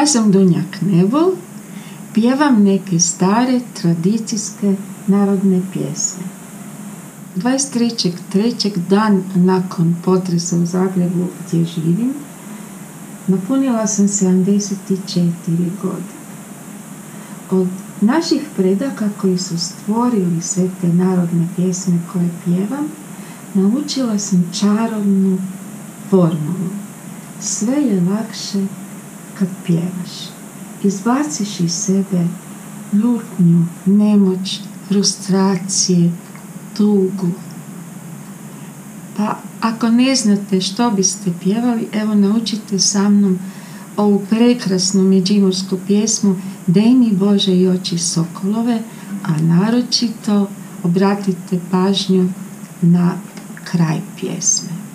Ja sam Dunja Knebel, pjevam neke stare tradicijske narodne pjesme. 23.3. dan nakon potresa u Zagrebu gdje živim, napunila sam 74 godine. Od naših predaka koji su stvorili sve te narodne pjesme koje pjevam, naučila sam čarobnu formulu. Sve je lakše kad pjevaš. Izbaciš iz sebe ljutnju, nemoć, frustracije, tugu. Pa ako ne znate što biste pjevali, evo naučite sa mnom ovu prekrasnu međimursku pjesmu Dej mi Bože i oči sokolove, a naročito obratite pažnju na kraj pjesme.